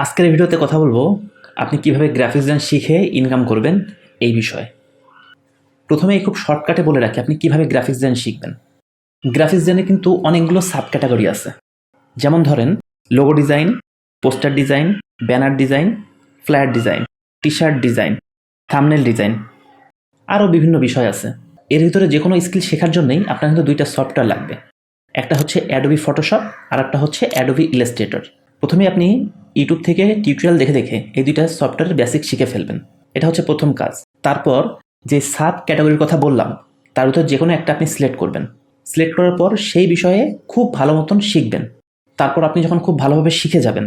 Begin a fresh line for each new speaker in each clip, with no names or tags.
আজকের এই ভিডিওতে কথা বলবো আপনি কিভাবে গ্রাফিক্স ডিজাইন শিখে ইনকাম করবেন এই বিষয়ে। প্রথমেই খুব শর্টকাটে বলে রাখি আপনি কিভাবে গ্রাফিক্স ডিজাইন শিখবেন। গ্রাফিক্স ডিজাইনে কিন্তু অনেকগুলো সাব ক্যাটাগরি আছে। যেমন ধরেন logo design, poster design, banner design, flat design, T shirt design, thumbnail design, আরও বিভিন্ন বিষয় আছে। এর ভিতরে যে কোনো স্কিল শেখার জন্যই আপনার কিন্তু দুইটা সফটওয়্যার লাগবে। একটা হচ্ছে অ্যাডোবি ফটোশপ আর একটা হচ্ছে অ্যাডোবি ইলাস্ট্রেটর। প্রথমে আপনি ইউটিউব থেকে টিউটোরিয়াল দেখে দেখে এই দুইটা সফটওয়্যারের বেসিক শিখে ফেলবেন। এটা হচ্ছে প্রথম কাজ। তারপর যে সাব ক্যাটাগরির কথা বললাম তার ভিতর যে কোনো একটা আপনি সিলেক্ট করবেন। সিলেক্ট করার পর সেই বিষয়ে খুব ভালো মতন শিখবেন। তারপর আপনি যখন খুব ভালোভাবে শিখে যাবেন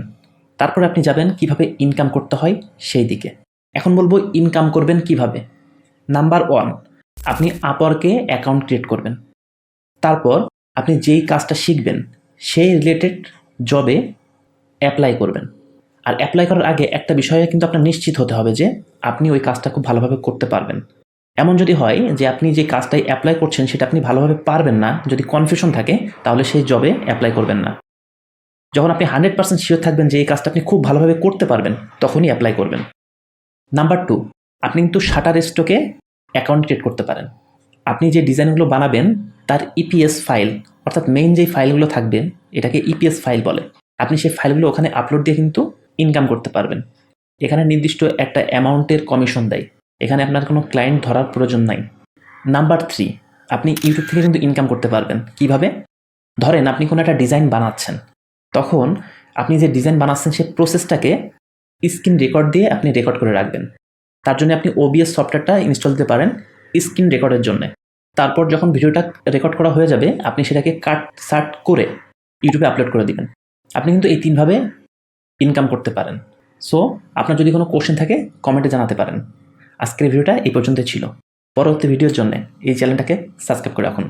তারপর আপনি যাবেন কিভাবে ইনকাম করতে হয় সেই দিকে। এখন বলবো ইনকাম করবেন কিভাবে। নাম্বার 1, আপনি আপওয়ার্কে অ্যাকাউন্ট ক্রিয়েট করবেন। তারপর আপনি যেই কাজটা শিখবেন সেই রিলেটেড জবে অ্যাপ্লাই করবেন। আর অ্যাপ্লাই করার আগে একটা বিষয়ে কিন্তু আপনার নিশ্চিত হতে হবে যে আপনি ওই কাজটা খুব ভালোভাবে করতে পারবেন। এমন যদি হয় যে আপনি যে কাজটাই অ্যাপ্লাই করছেন সেটা আপনি ভালোভাবে পারবেন না, যদি কনফিউশন থাকে, তাহলে সেই জবে অ্যাপ্লাই করবেন না। যখন আপনি 100% শিওর থাকবেন যে এই কাজটা আপনি খুব ভালোভাবে করতে পারবেন তখনই অ্যাপ্লাই করবেন। নাম্বার 2, আপনি কিন্তু শাটার স্টকে অ্যাকাউন্ট ক্রিয়েট করতে পারেন। আপনি যে ডিজাইনগুলো বানাবেন তার ইপিএস ফাইল, অর্থাৎ মেইন যেই ফাইলগুলো থাকবে এটাকে ইপিএস ফাইল বলে। আপনি সেই ফাইলগুলো ওখানে আপলোড দিয়ে কিন্তু ইনকাম করতে পারবেন। এখানে নির্দিষ্ট একটা অ্যামাউন্টের কমিশন দেয়। এখানে আপনার কোনো ক্লায়েন্ট ধরার প্রয়োজন নাই। নাম্বার 3, আপনি ইউটিউব থেকে কিন্তু ইনকাম করতে পারবেন। কিভাবে? ধরেন আপনি কোনো একটা ডিজাইন বানাচ্ছেন, তখন আপনি যে ডিজাইন বানাচ্ছেন সেই প্রসেসটাকে স্ক্রিন রেকর্ড দিয়ে আপনি রেকর্ড করে রাখবেন। তার জন্য আপনি ওবিএস সফটওয়্যারটা ইনস্টল দিতে পারেন স্ক্রিন রেকর্ডের জন্য। তারপর যখন ভিডিওটা রেকর্ড করা হয়ে যাবে আপনি সেটাকে সার্ট করে ইউটিউবে আপলোড করে দিবেন। আপনি কিন্তু এই 3ভাবে ইনকাম করতে পারেন। সো আপনার যদি কোনো কোশ্চেন থাকে কমেন্টে জানাতে পারেন। আজকের ভিডিওটা এই পর্যন্তই ছিল। পরবর্তী ভিডিওর জন্য এই চ্যানেলটাকে সাবস্ক্রাইব করে রাখুন।